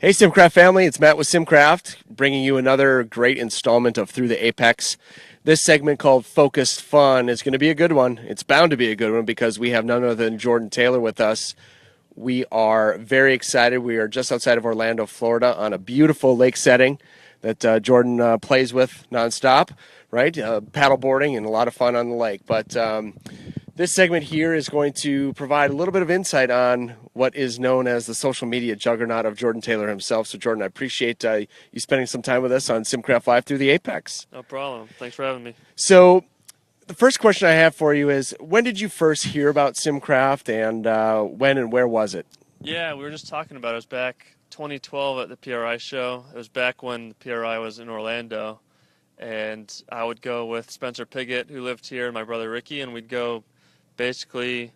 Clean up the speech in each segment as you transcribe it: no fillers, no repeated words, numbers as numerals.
Hey, SimCraft family, it's Matt with SimCraft, bringing you another great installment of Through the Apex. This segment called Focused Fun is going to be a good one. It's bound to be a good one because we have none other than Jordan Taylor with us. We are very excited. We are just outside of Orlando, Florida, on a beautiful lake setting that Jordan plays with nonstop, right? Paddleboarding and a lot of fun on the lake. But this segment here is going to provide a little bit of insight on what is known as the social media juggernaut of Jordan Taylor himself. So, Jordan, I appreciate you spending some time with us on SimCraft Live through the Apex. No problem. Thanks for having me. So, the first question I have for you is, when did you first hear about SimCraft, and when and where was it? Yeah, we were just talking about it. It was back 2012 at the PRI show. It was back when the PRI was in Orlando. And I would go with Spencer Piggott, who lived here, and my brother Ricky, and we'd go basically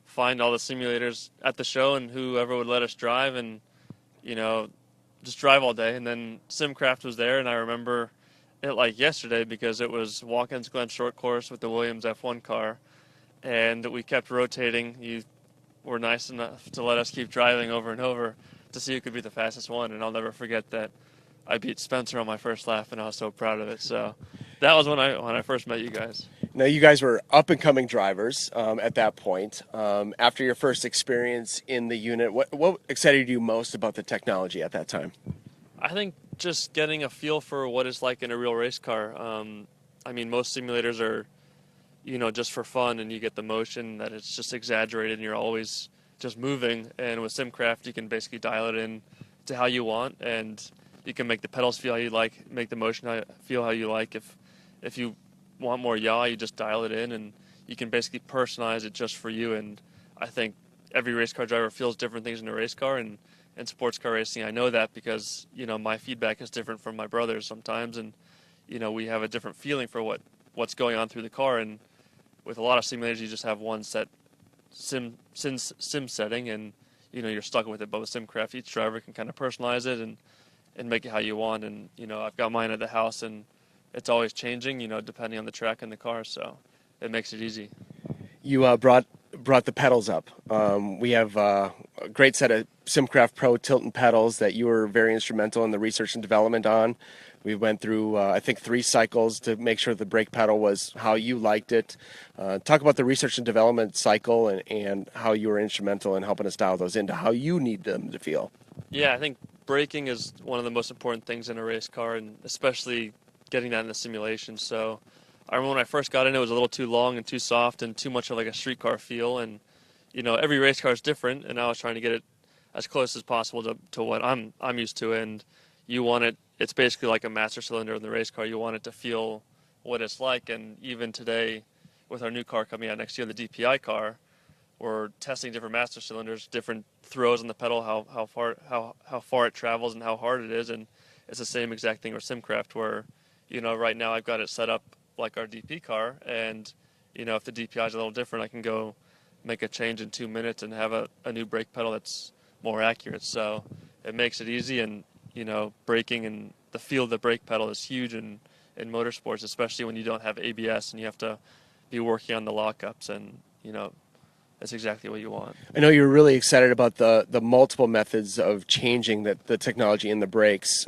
find all the simulators at the show and whoever would let us drive and, just drive all day. And then SimCraft was there, and I remember it like yesterday because it was Watkins Glen short course with the Williams F1 car, and we kept rotating. You were nice enough to let us keep driving over and over to see who could be the fastest one, and I'll never forget that I beat Spencer on my first lap, and I was so proud of it. So that was when I first met you guys. Now, you guys were up-and-coming drivers at that point. After your first experience in the unit, what excited you most about the technology at that time? I think just getting a feel for what it's like in a real race car. Most simulators are, just for fun, and you get the motion that it's just exaggerated and you're always just moving. And with SimCraft, you can basically dial it in to how you want, and you can make the pedals feel how you like, make the motion feel how you like. If you want more yaw, you just dial it in, and you can basically personalize it just for you. And I think every race car driver feels different things in a race car, and in sports car racing, I know that because, my feedback is different from my brother's sometimes, and, we have a different feeling for what's going on through the car. And with a lot of simulators, you just have one set sim setting, and, you're stuck with it. But with SimCraft, each driver can kind of personalize it and make it how you want. And, I've got mine at the house, and it's always changing, depending on the track and the car, so it makes it easy. You brought the pedals up. We have a great set of SimCraft Pro tilt pedals that you were very instrumental in the research and development on. We went through, I think, 3 cycles to make sure the brake pedal was how you liked it. Talk about the research and development cycle and how you were instrumental in helping us dial those into how you need them to feel. Yeah, I think braking is one of the most important things in a race car, and especially getting that in the simulation. So I remember when I first got in, it was a little too long and too soft and too much of like a street car feel. And, every race car is different, and I was trying to get it as close as possible to what I'm used to. And you want it, it's basically like a master cylinder in the race car. You want it to feel what it's like. And even today, with our new car coming out next year, the DPI car, we're testing different master cylinders, different throws on the pedal, how far it travels and how hard it is. And it's the same exact thing with SimCraft, where, right now I've got it set up like our DP car, and, if the DPI is a little different, I can go make a change in 2 minutes and have a new brake pedal that's more accurate. So it makes it easy, and, braking and the feel of the brake pedal is huge in motorsports, especially when you don't have ABS and you have to be working on the lockups, and, that's exactly what you want. I know you're really excited about the multiple methods of changing the technology in the brakes.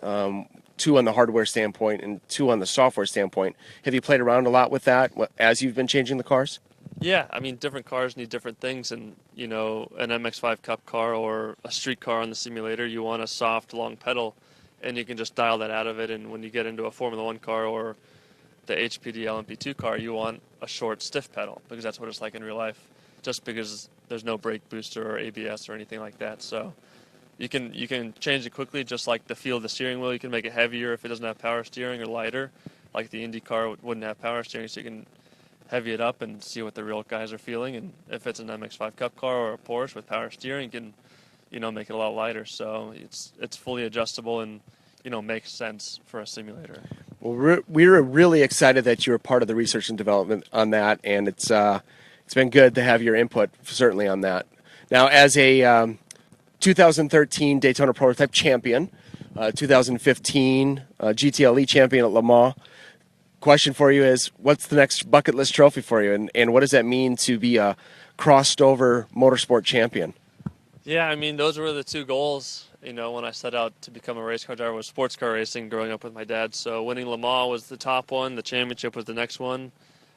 2 on the hardware standpoint and 2 on the software standpoint. Have you played around a lot with that as you've been changing the cars? Yeah, different cars need different things, and, an MX-5 Cup car or a street car on the simulator, you want a soft, long pedal, and you can just dial that out of it. And when you get into a Formula 1 car or the HPD LMP2 car, you want a short, stiff pedal, because that's what it's like in real life, just because there's no brake booster or ABS or anything like that. So you can change it quickly, just like the feel of the steering wheel. You can make it heavier if it doesn't have power steering, or lighter, like the Indy car wouldn't have power steering, so you can heavy it up and see what the real guys are feeling. And if it's an MX-5 Cup car or a Porsche with power steering, you can, make it a lot lighter. So it's fully adjustable and, makes sense for a simulator. Well, we're really excited that you were part of the research and development on that, and it's been good to have your input, certainly, on that. Now, as a 2013 Daytona Prototype champion, 2015 GTLE champion at Le Mans, question for you is, what's the next bucket list trophy for you, and what does that mean to be a crossed over motorsport champion? Yeah, those were the 2 goals when I set out to become a race car driver was sports car racing growing up with my dad. So winning Le Mans was the top one. The championship was the next one.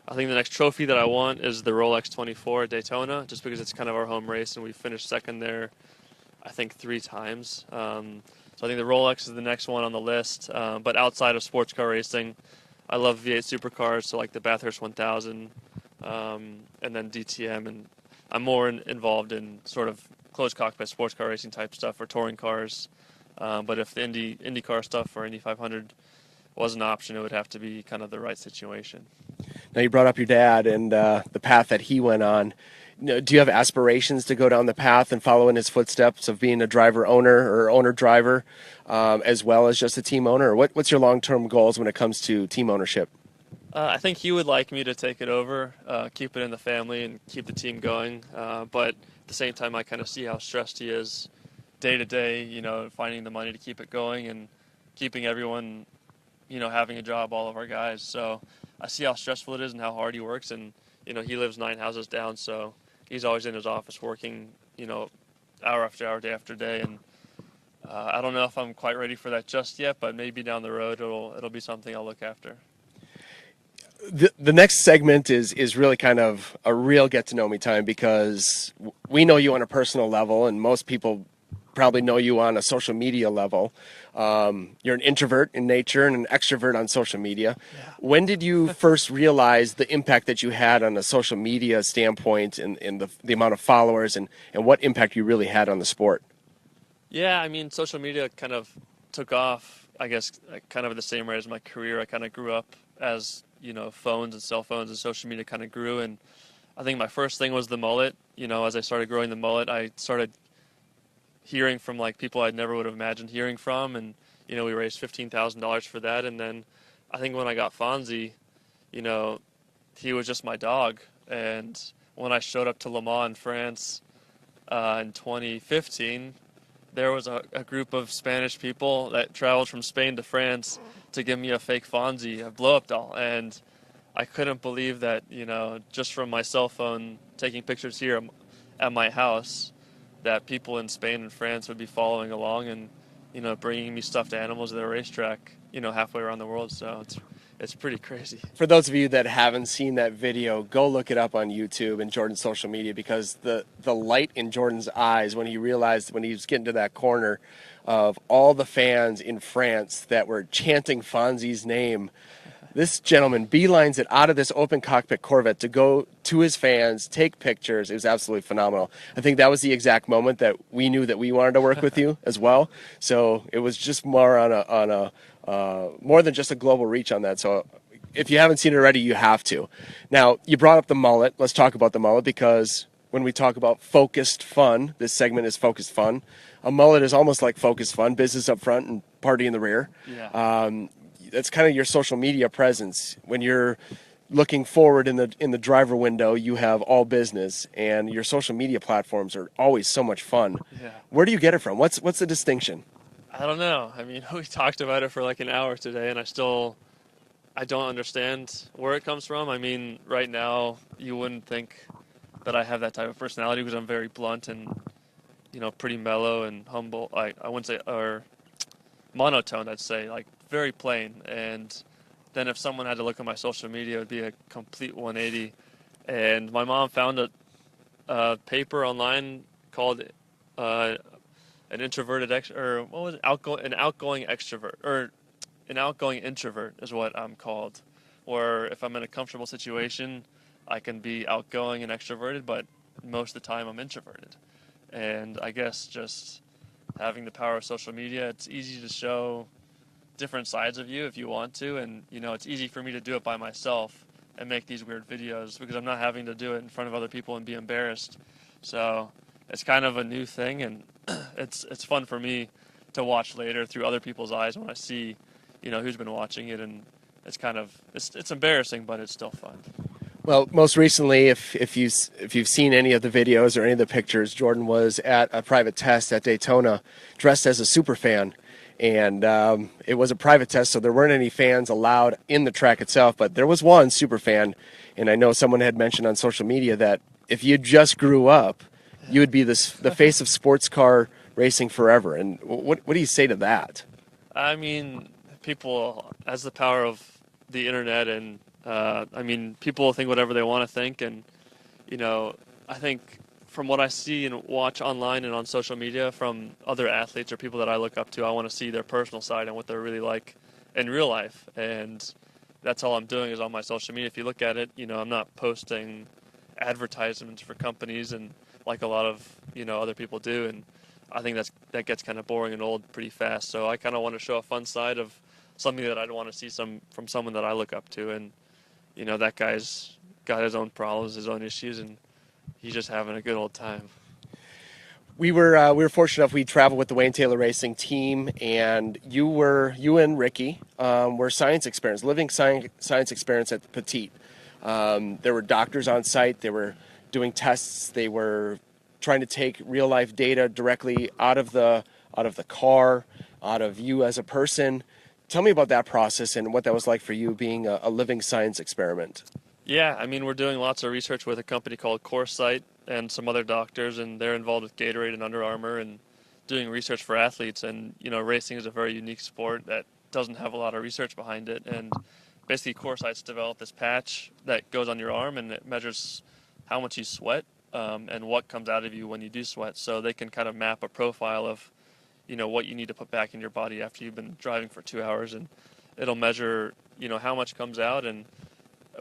I think the next trophy that I want is the Rolex 24 at Daytona, just because it's kind of our home race, and we finished second there, I think, 3 times. So I think the Rolex is the next one on the list. But outside of sports car racing, I love V8 supercars, so like the Bathurst 1000, and then DTM. And I'm more involved in sort of closed cockpit sports car racing type stuff or touring cars. But if the IndyCar stuff or Indy 500 was an option, it would have to be kind of the right situation. Now, you brought up your dad and the path that he went on. Do you have aspirations to go down the path and follow in his footsteps of being a driver-owner or owner-driver, as well as just a team owner? Or what's your long-term goals when it comes to team ownership? I think he would like me to take it over, keep it in the family, and keep the team going. But at the same time, I kind of see how stressed he is day to day, finding the money to keep it going and keeping everyone, having a job, all of our guys. So I see how stressful it is and how hard he works. And, he lives 9 houses down, so he's always in his office working, hour after hour, day after day. And I don't know if I'm quite ready for that just yet, but maybe down the road it'll be something I'll look after. The next segment is really kind of a real get-to-know-me time, because we know you on a personal level, and most people probably know you on a social media level. You're an introvert in nature and an extrovert on social media. Yeah. When did you first realize the impact that you had on a social media standpoint and the amount of followers and what impact you really had on the sport? Yeah, I mean, social media kind of took off, I guess, kind of at the same rate as my career. I kind of grew up as, phones and cell phones and social media kind of grew. And I think my first thing was the mullet. As I started growing the mullet, I started hearing from people I never would have imagined hearing from, and we raised $15,000 for that. And then I think when I got Fonzie, he was just my dog. And when I showed up to Le Mans in France in 2015, there was a group of Spanish people that traveled from Spain to France to give me a fake Fonzie, a blow-up doll. And I couldn't believe that, just from my cell phone taking pictures here at my house, that people in Spain and France would be following along and, bringing me stuffed animals at the racetrack, halfway around the world. So it's pretty crazy. For those of you that haven't seen that video, go look it up on YouTube and Jordan's social media, because the light in Jordan's eyes when he realized, when he was getting to that corner, of all the fans in France that were chanting Fonzie's name. This gentleman beelines it out of this open cockpit Corvette to go to his fans, take pictures. It was absolutely phenomenal. I think that was the exact moment that we knew that we wanted to work with you as well. So it was just more more than just a global reach on that. So if you haven't seen it already, you have to. Now, you brought up the mullet. Let's talk about the mullet, because when we talk about focused fun, this segment is focused fun. A mullet is almost like focused fun, business up front and party in the rear. Yeah. That's kind of your social media presence. When you're looking forward in the driver window, you have all business, and your social media platforms are always so much fun. Yeah. Where do you get it from? What's the distinction? I don't know. I mean, we talked about it for like an hour today, and I don't understand where it comes from. I mean, right now, you wouldn't think that I have that type of personality, because I'm very blunt and, pretty mellow and humble. I wouldn't say, or monotone, I'd say, like very plain. And then if someone had to look at my social media, it would be a complete 180. And my mom found a paper online called an introverted or what was it? An outgoing extrovert, or an outgoing introvert is what I'm called. Or if I'm in a comfortable situation, I can be outgoing and extroverted, but most of the time I'm introverted. And I guess just having the power of social media, it's easy to show different sides of you if you want to, and it's easy for me to do it by myself and make these weird videos, because I'm not having to do it in front of other people and be embarrassed. So it's kind of a new thing, and it's fun for me to watch later through other people's eyes when I see who's been watching it, and it's embarrassing, but it's still fun. Well, most recently, if you've seen any of the videos or any of the pictures, Jordan was at a private test at Daytona dressed as a Superfan. And it was a private test, so there weren't any fans allowed in the track itself, but there was one Superfan. And I know someone had mentioned on social media that if you just grew up, you would be the face of sports car racing forever. And what do you say to that? I mean, people, as the power of the internet, and I mean, people think whatever they want to think, and you know, I think from what I see and watch online and on social media from other athletes or people that I look up to, I want to see their personal side and what they're really like in real life, and that's all I'm doing is on my social media. If you look at it, you know, I'm not posting advertisements for companies and like a lot of other people do, and I think that gets kind of boring and old pretty fast. So I kind of want to show a fun side of something that I'd want to see from someone that I look up to, and that guy's got his own problems, his own issues, and he's just having a good old time. We were fortunate enough. We traveled with the Wayne Taylor Racing team, and you and Ricky were living science experiments at the Petite. There were doctors on site. They were doing tests. They were trying to take real life data directly out of the car, out of you as a person. Tell me about that process and what that was like for you being a living science experiment. Yeah, I mean, we're doing lots of research with a company called CoreSight and some other doctors, and they're involved with Gatorade and Under Armour and doing research for athletes. And, racing is a very unique sport that doesn't have a lot of research behind it. And basically, CoreSight's developed this patch that goes on your arm, and it measures how much you sweat and what comes out of you when you do sweat. So they can kind of map a profile of, what you need to put back in your body after you've been driving for 2 hours. And it'll measure, how much comes out, and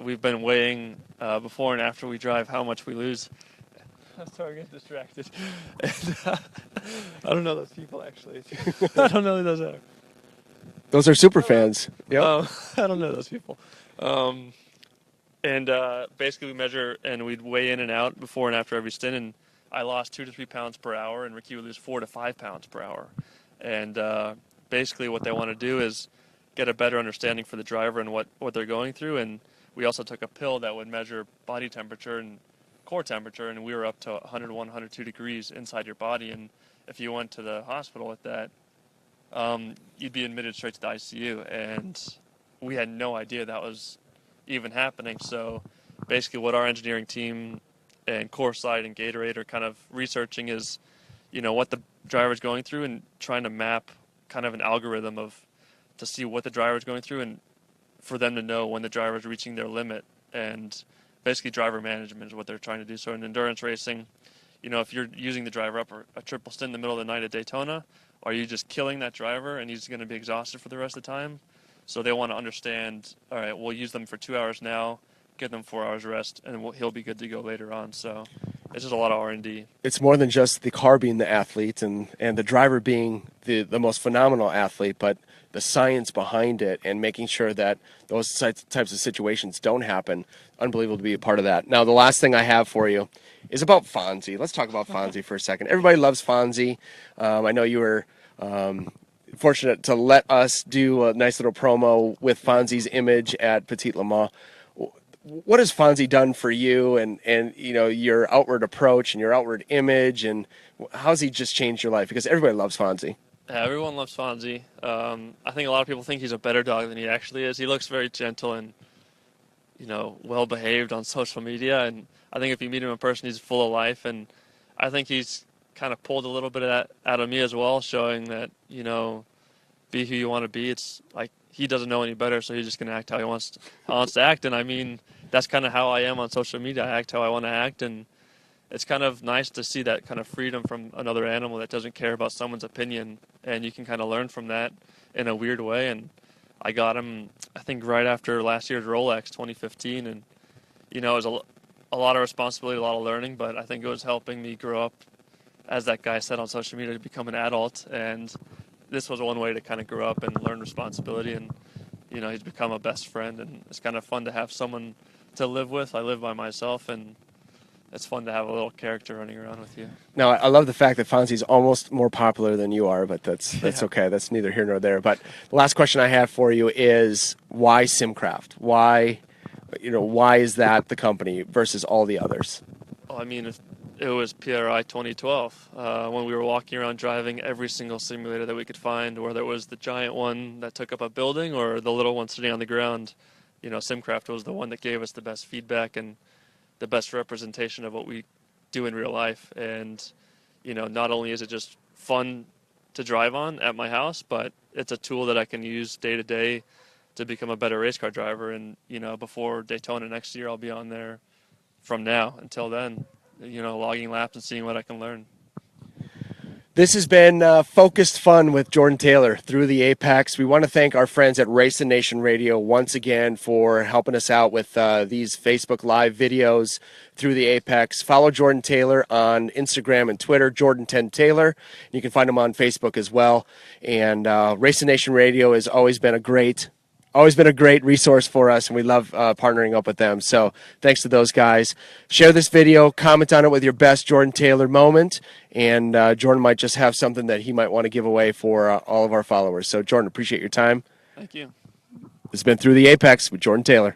we've been weighing before and after we drive how much we lose. I'm sorry, I get distracted. And, I don't know those people, actually. I don't know who those are. Those are Superfans. Yep. I don't know those people. And basically we measure and we'd weigh in and out before and after every stint, and I lost 2 to 3 pounds per hour, and Ricky would lose 4 to 5 pounds per hour. And basically what they want to do is get a better understanding for the driver and what they're going through. And we also took a pill that would measure body temperature and core temperature, and we were up to 101, 102 degrees inside your body. And if you went to the hospital with that, you'd be admitted straight to the ICU. And we had no idea that was even happening. So basically what our engineering team and CoreSight and Gatorade are kind of researching is, what the driver's going through and trying to map kind of an algorithm to see what the driver's going through and for them to know when the driver's reaching their limit. And basically driver management is what they're trying to do. So in endurance racing, if you're using the driver up a triple stint in the middle of the night at Daytona, are you just killing that driver and he's going to be exhausted for the rest of the time? So they want to understand, all right, we'll use them for 2 hours now, get them 4 hours rest, and he'll be good to go later on. So it's just a lot of R&D. It's more than just the car being the athlete and the driver being the most phenomenal athlete, but the science behind it and making sure that those types of situations don't happen. Unbelievable to be a part of that. Now, the last thing I have for you is about Fonzie. Let's talk about Fonzie for a second. Everybody loves Fonzie. I know you were fortunate to let us do a nice little promo with Fonzie's image at Petit Le Mans. What has Fonzie done for you and your outward approach and your outward image, and how's he just changed your life? Because everybody loves Fonzie. Everyone loves Fonzie. I think a lot of people think he's a better dog than he actually is. He looks very gentle and, well behaved on social media. And I think if you meet him in person, he's full of life. And I think he's kind of pulled a little bit of that out of me as well, showing that, be who you want to be. It's like he doesn't know any better, so he's just going to act how he wants to act. And I mean, that's kind of how I am on social media. I act how I want to act, and it's kind of nice to see that kind of freedom from another animal that doesn't care about someone's opinion, and you can kind of learn from that in a weird way. And I got him, I think, right after last year's Rolex 2015, and it was a lot of responsibility, a lot of learning, but I think it was helping me grow up, as that guy said on social media, to become an adult. And this was one way to kind of grow up and learn responsibility, and he's become a best friend, and it's kind of fun to have someone to live with. I live by myself, and it's fun to have a little character running around with you. Now, I love the fact that Fonzie's almost more popular than you are, but that's okay. That's neither here nor there. But the last question I have for you is, why SimCraft? Why is that the company versus all the others? Well, I mean, it was PRI 2012 when we were walking around driving every single simulator that we could find, whether it was the giant one that took up a building or the little one sitting on the ground. SimCraft was the one that gave us the best feedback and the best representation of what we do in real life. And not only is it just fun to drive on at my house, but it's a tool that I can use day to day to become a better race car driver. And, before Daytona next year, I'll be on there from now until then, logging laps and seeing what I can learn. This has been Focused Fun with Jordan Taylor through the Apex. We want to thank our friends at Racing Nation Radio once again for helping us out with these Facebook Live videos through the Apex. Follow Jordan Taylor on Instagram and Twitter, Jordan10Taylor. You can find him on Facebook as well. And Racing Nation Radio has always been a great resource for us, and we love partnering up with them. So thanks to those guys. Share this video, comment on it with your best Jordan Taylor moment, and Jordan might just have something that he might want to give away for all of our followers. So Jordan, appreciate your time. Thank you. This has been Through the Apex with Jordan Taylor.